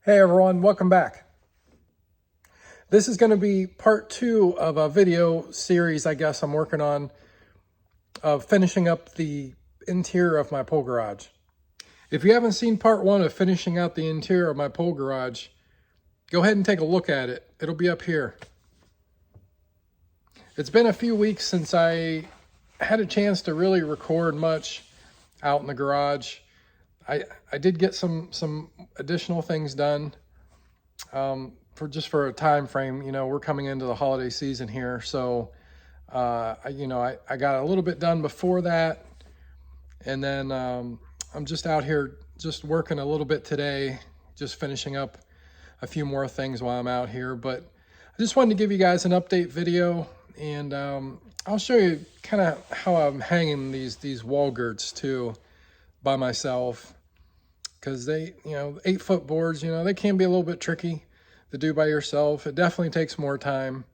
Hey everyone, welcome back. This is going to be part 2 of a video series I guess I'm working on of finishing up the interior of my pole garage. If you haven't seen part 1 of finishing out the interior of my pole garage, go ahead and take a look at it. It'll be up here. It's been a few weeks since I had a chance to really record much out in the garage. I did get some additional things done. For a time frame, we're coming into the holiday season here, so I got a little bit done before that, and then I'm just out here just working a little bit today, just finishing up a few more things while I'm out here. But I just wanted to give you guys an update video, and I'll show you kind of how I'm hanging these wall girts too by myself, because they 8-foot boards, they can be a little bit tricky to do by yourself. It definitely takes more time,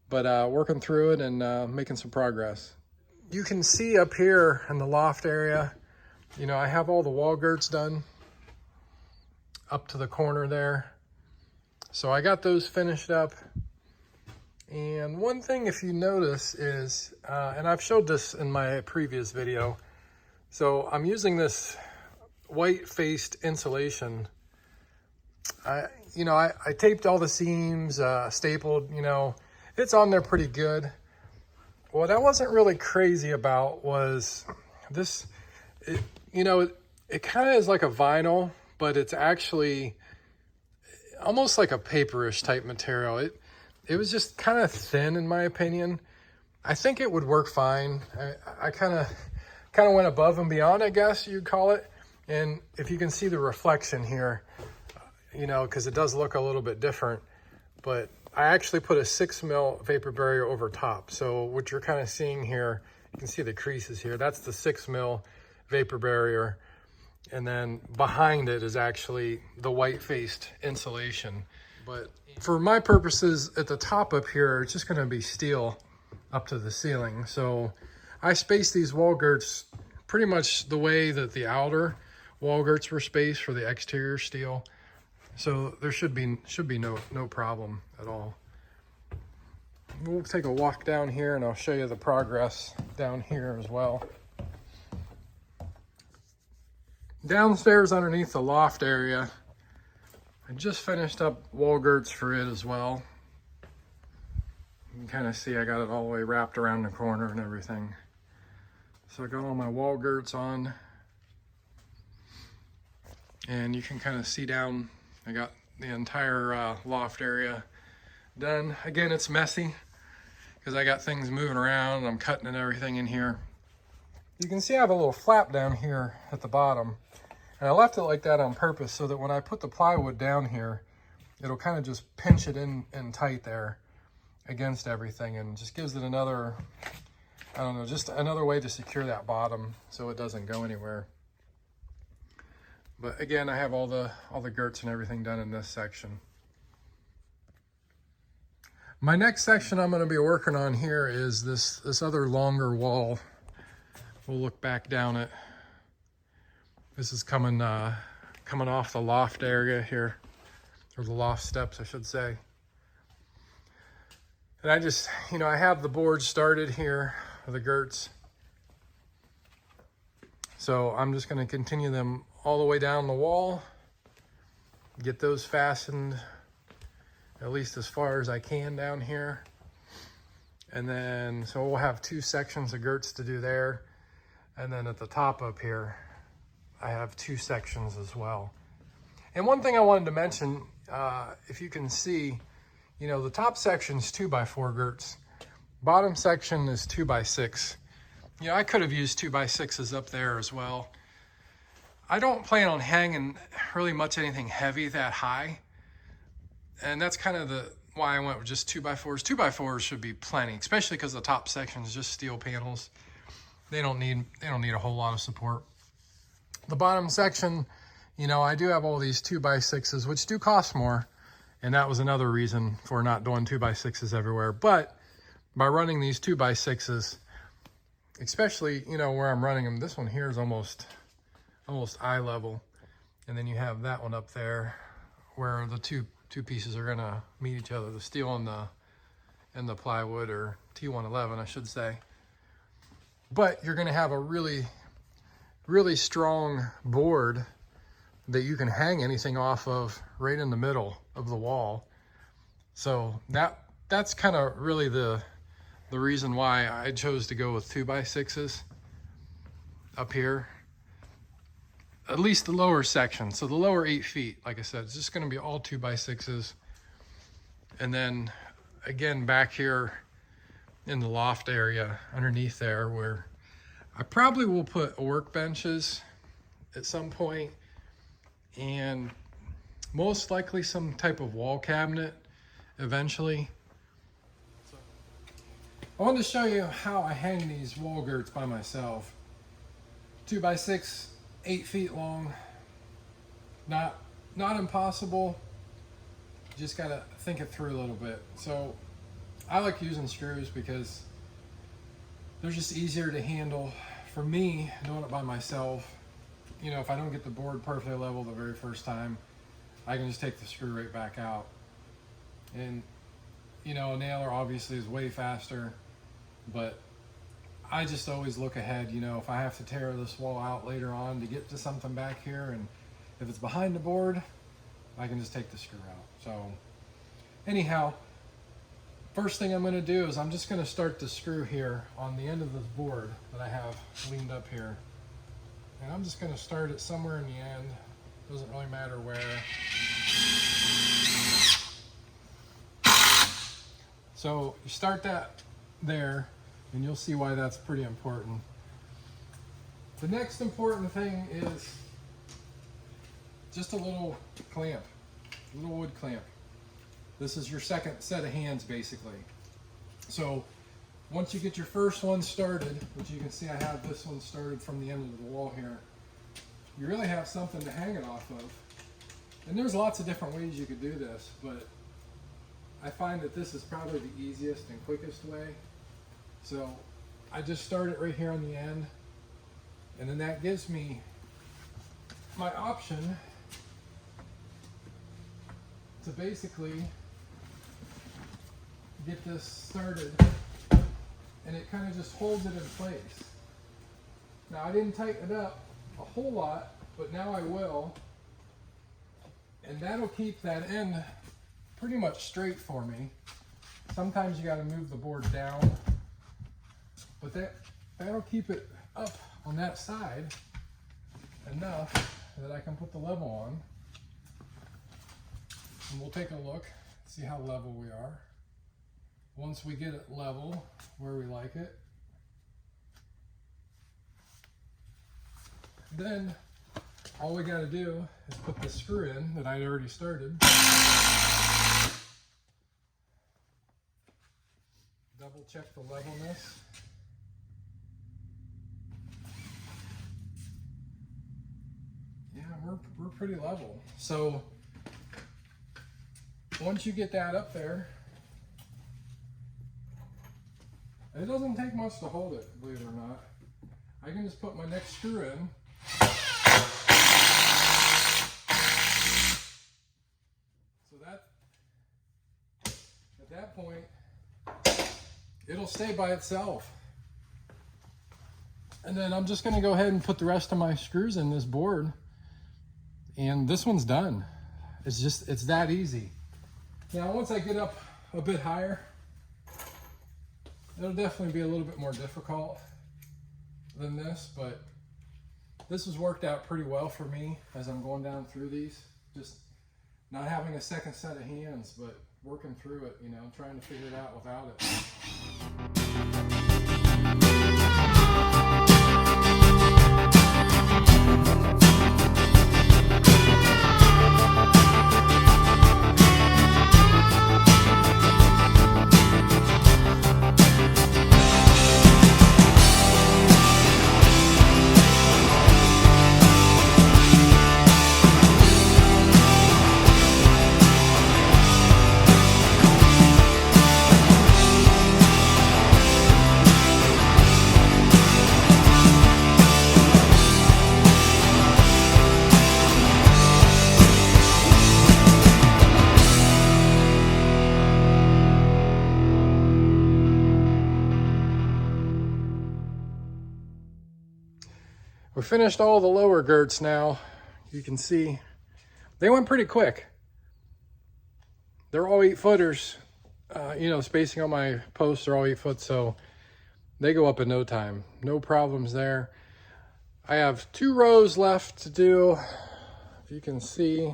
but working through it and making some progress. You can see up here in the loft area, I have all the wall girts done up to the corner there. So I got those finished up. And one thing, if you notice, is, and I've showed this in my previous video, so I'm using this white-faced insulation. I taped all the seams, stapled, it's on there pretty good. What I wasn't really crazy about was this, it kind of is like a vinyl, but it's actually almost like a paperish type material. It was just kind of thin in my opinion. I think it would work fine. I kind of went above and beyond, I guess you'd call it. And if you can see the reflection here, because it does look a little bit different, but I actually put a 6 mil vapor barrier over top. So what you're kind of seeing here, you can see the creases here. That's the 6 mil vapor barrier. And then behind it is actually the white-faced insulation. But for my purposes, at the top up here, it's just going to be steel up to the ceiling. So I spaced these wall girts pretty much the way that the outer wall girts were spaced for the exterior steel. So there should be no problem at all. We'll take a walk down here and I'll show you the progress down here as well. Downstairs underneath the loft area, I just finished up wall girts for it as well. You can kind of see I got it all the way wrapped around the corner and everything. So I got all my wall girts on. And you can kind of see down, I got the entire loft area done. Again, it's messy because I got things moving around and I'm cutting and everything in here. You can see I have a little flap down here at the bottom. And I left it like that on purpose so that when I put the plywood down here, it'll kind of just pinch it in tight there against everything and just gives it another, I don't know, just another way to secure that bottom so it doesn't go anywhere. But again, I have all the girts and everything done in this section. My next section I'm going to be working on here is this other longer wall. We'll look back down it. This is coming off the loft area here, or the loft steps, I should say. And I just, I have the boards started here, the girts. So I'm just going to continue them all the way down the wall, get those fastened at least as far as I can down here. And then, so we'll have 2 sections of girts to do there. And then at the top up here, I have 2 sections as well. And one thing I wanted to mention, if you can see, the top section's 2x4 girts. Bottom section is 2x6. I could have used 2x6s up there as well. I don't plan on hanging really much anything heavy that high. And that's kind of why I went with just 2x4s. 2x4s should be plenty, especially because the top section is just steel panels. They don't need a whole lot of support. The bottom section, I do have all these 2x6s, which do cost more. And that was another reason for not doing 2x6s everywhere. But by running these 2x6s, especially, where I'm running them, this one here is almost eye level. And then you have that one up there where the two pieces are gonna meet each other, the steel and the plywood, or T111 I should say. But you're gonna have a really strong board that you can hang anything off of right in the middle of the wall. So that's kind of really the reason why I chose to go with 2x6s up here. At least the lower section. So the lower 8 feet, like I said, it's just gonna be all 2x6s. And then again, back here in the loft area underneath there, where I probably will put workbenches at some point, and most likely some type of wall cabinet eventually. So, I wanted to show you how I hang these wall girts by myself. 2x6, 8 feet long. Not impossible. Just gotta think it through a little bit. So I like using screws because they're just easier to handle. For me, doing it by myself, you know, if I don't get the board perfectly level the very first time, I can just take the screw right back out. And, you know, a nailer obviously is way faster, but I just always look ahead. You know, if I have to tear this wall out later on to get to something back here, and if it's behind the board, I can just take the screw out. So anyhow, first thing I'm going to do is I'm just going to start the screw here on the end of this board that I have leaned up here. And I'm just going to start it somewhere in the end. Doesn't really matter where. So you start that there, and you'll see why that's pretty important. The next important thing is just a little clamp, a little wood clamp. This is your second set of hands, basically. So once you get your first one started, which you can see I have this one started from the end of the wall here, you really have something to hang it off of. And there's lots of different ways you could do this, but I find that this is probably the easiest and quickest way. So I just start it right here on the end, and then that gives me my option to basically get this started, and it kind of just holds it in place. Now I didn't tighten it up a whole lot, but now I will, and that'll keep that end pretty much straight for me. Sometimes you got to move the board down, but that'll keep it up on that side enough that I can put the level on. And we'll take a look, see how level we are. Once we get it level where we like it, then all we got to do is put the screw in that I'd already started. Double check the levelness. Yeah, we're pretty level. So once you get that up there, it doesn't take much to hold it, believe it or not. I can just put my next screw in. So that, at that point, it'll stay by itself. And then I'm just gonna go ahead and put the rest of my screws in this board, and this one's done. It's that easy. Now, once I get up a bit higher, it'll definitely be a little bit more difficult than this, but this has worked out pretty well for me as I'm going down through these. Just not having a second set of hands, but working through it, you know, trying to figure it out without it. finished all the lower girts now. You can see they went pretty quick. They're all 8-footers. You know, spacing on my posts are all 8 foot, so they go up in no time. No problems there. I have 2 rows left to do. If you can see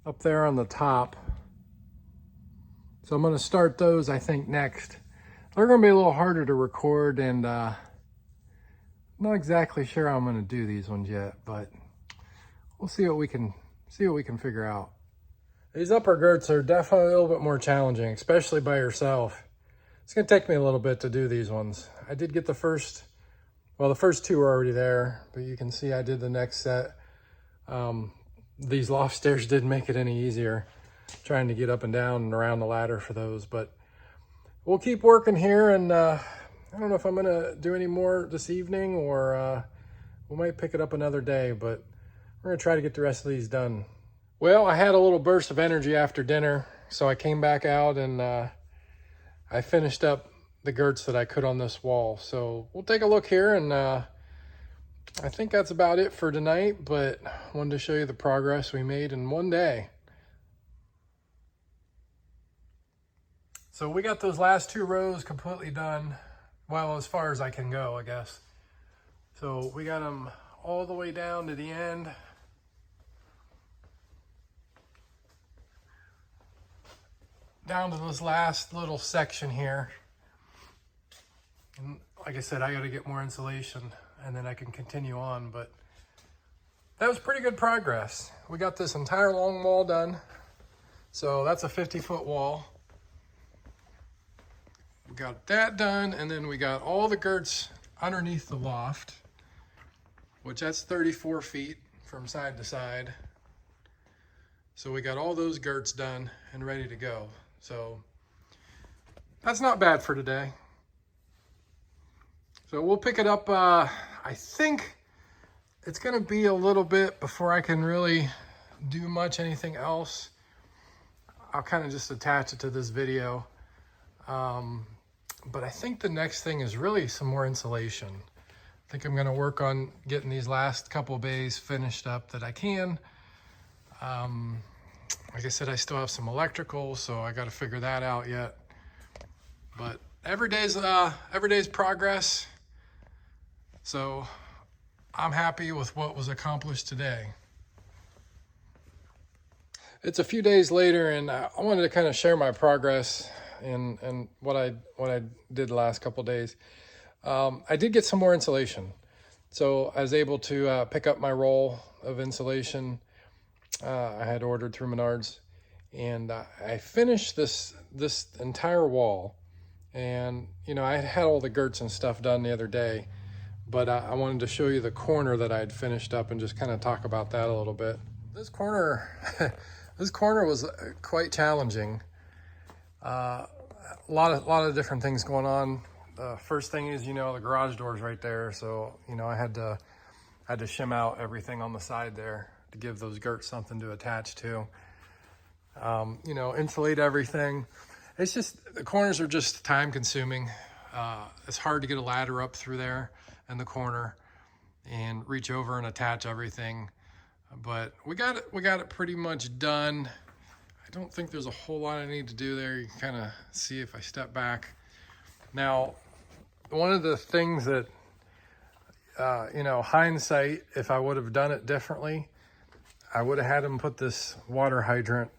up there on the top. So I'm going to start those, I think, next. They're going to be a little harder to record, and I'm not exactly sure how I'm going to do these ones yet, but we'll see what we can figure out. These upper girts are definitely a little bit more challenging, especially by yourself. It's going to take me a little bit to do these ones. I did get the first 2 are already there, but you can see I did the next set. These loft stairs didn't make it any easier trying to get up and down and around the ladder for those, but we'll keep working here, and I don't know if I'm gonna do any more this evening, or we might pick it up another day, but we're gonna try to get the rest of these done. Well, I had a little burst of energy after dinner, so I came back out and I finished up the girts that I could on this wall. So we'll take a look here, and I think that's about it for tonight, but I wanted to show you the progress we made in one day. So we got those last 2 rows completely done. Well, as far as I can go, I guess. So we got them all the way down to the end. Down to this last little section here. And like I said, I got to get more insulation and then I can continue on, but that was pretty good progress. We got this entire long wall done. So that's a 50-foot wall. We got that done, and then we got all the girts underneath the loft, which that's 34 feet from side to side. So we got all those girts done and ready to go. So that's not bad for today. So we'll pick it up. I think it's going to be a little bit before I can really do anything else. I'll kind of just attach it to this video. But I think the next thing is really some more insulation. I think I'm going to work on getting these last couple of bays finished up that I can. Like I said, I still have some electrical, so I got to figure that out yet. But every day's progress. So I'm happy with what was accomplished today. It's a few days later, and I wanted to kind of share my progress and what I did the last couple of days. I did get some more insulation, so I was able to pick up my roll of insulation I had ordered through Menards, and I finished this entire wall. And you know, I had all the girts and stuff done the other day, but I wanted to show you the corner that I had finished up and just kind of talk about that a little bit. This corner this corner was quite challenging. A lot of different things going on. First thing is, you know, the garage door's right there, so you know I had to shim out everything on the side there to give those girts something to attach to. You know, insulate everything. It's just, the corners are just time consuming. It's hard to get a ladder up through there in the corner and reach over and attach everything, but we got it pretty much done. I don't think there's a whole lot I need to do there. You can kind of see if I step back. Now, one of the things that, you know, hindsight, if I would have done it differently, I would have had them put this water hydrant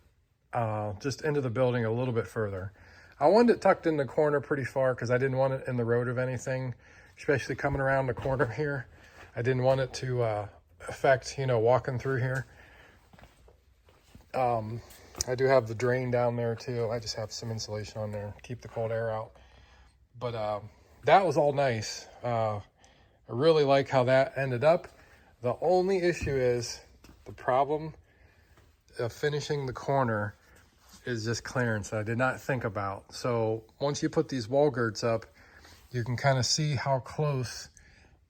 just into the building a little bit further. I wanted it tucked in the corner pretty far because I didn't want it in the road of anything, especially coming around the corner here. I didn't want it to affect, you know, walking through here. I do have the drain down there too. I just have some insulation on there to keep the cold air out. But that was all nice. I really like how that ended up. The only issue is the problem of finishing the corner is just clearance that I did not think about. So once you put these wall girts up, you can kind of see how close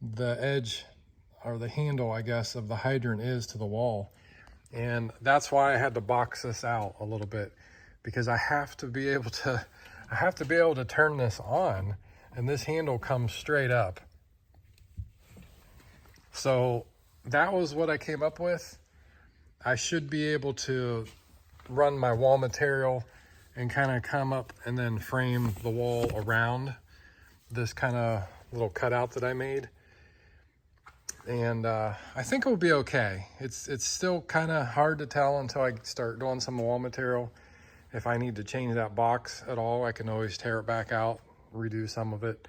the edge or the handle, I guess, of the hydrant is to the wall. And that's why I had to box this out a little bit, because I have to be able to turn this on, and this handle comes straight up. So that was what I came up with. I should be able to run my wall material and kind of come up and then frame the wall around this kind of little cutout that I made. And I think it will be okay. It's still kind of hard to tell until I start doing some wall material. If I need to change that box at all, I can always tear it back out, redo some of it.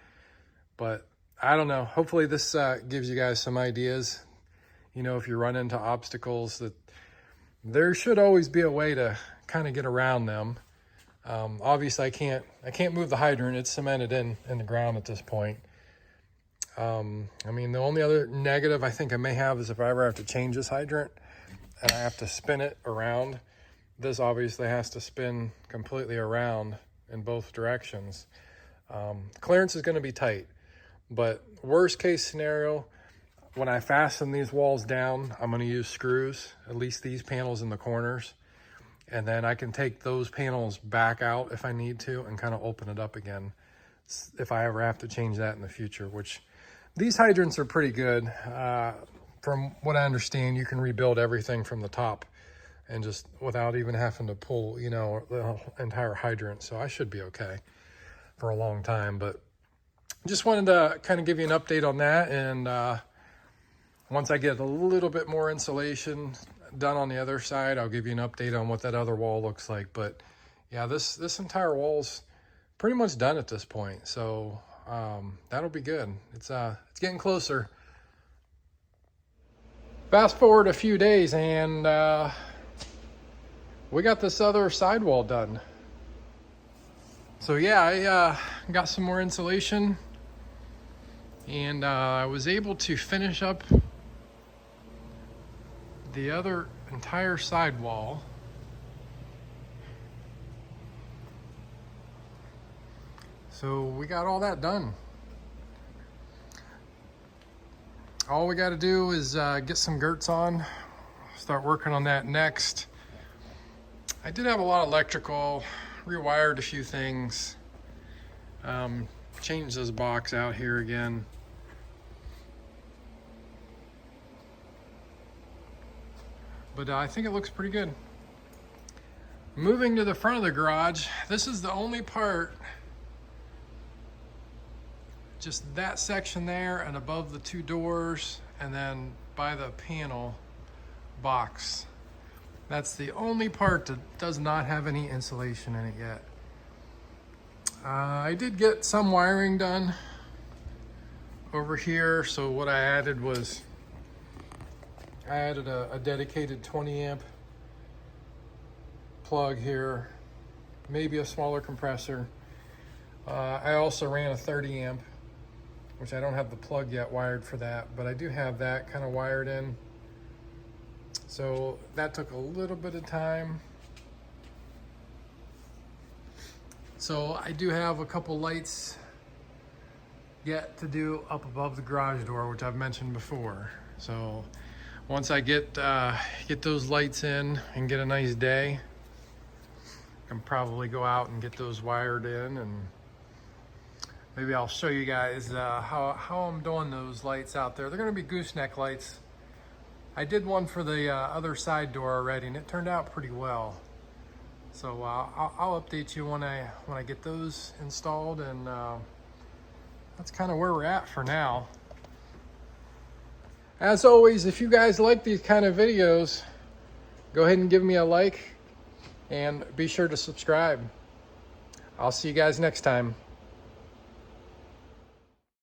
But I don't know. Hopefully this gives you guys some ideas. You know, if you run into obstacles, that there should always be a way to kind of get around them. Obviously, I can't move the hydrant. It's cemented in the ground at this point. I mean, the only other negative I think I may have is if I ever have to change this hydrant and I have to spin it around. This obviously has to spin completely around in both directions. Clearance is going to be tight, but worst case scenario, when I fasten these walls down, I'm going to use screws, at least these panels in the corners, and then I can take those panels back out if I need to and kind of open it up again if I ever have to change that in the future, which these hydrants are pretty good. From what I understand, you can rebuild everything from the top and just without even having to pull, you know, the entire hydrant. So I should be okay for a long time, but just wanted to kind of give you an update on that. And once I get a little bit more insulation done on the other side, I'll give you an update on what that other wall looks like. But yeah, this entire wall's pretty much done at this point. So that'll be good. It's getting closer. Fast forward a few days and we got this other sidewall done. So yeah, I got some more insulation and I was able to finish up the other entire sidewall. So we got all that done. All we got to do is get some girts on, start working on that next. I did have a lot of electrical, rewired a few things, changed this box out here again. But I think it looks pretty good. Moving to the front of the garage, this is the only part, just that section there and above the two doors and then by the panel box. That's the only part that does not have any insulation in it yet. I did get some wiring done over here. So what I added was, I added a dedicated 20 amp plug here, maybe a smaller compressor. I also ran a 30 amp, which I don't have the plug yet wired for that, but I do have that kind of wired in. So that took a little bit of time. So I do have a couple lights yet to do up above the garage door, which I've mentioned before. So once I get those lights in and get a nice day, I can probably go out and get those wired in, and maybe I'll show you guys how I'm doing those lights out there. They're going to be gooseneck lights. I did one for the other side door already, and it turned out pretty well. So I'll update you when I get those installed, and that's kind of where we're at for now. As always, if you guys like these kind of videos, go ahead and give me a like and be sure to subscribe. I'll see you guys next time.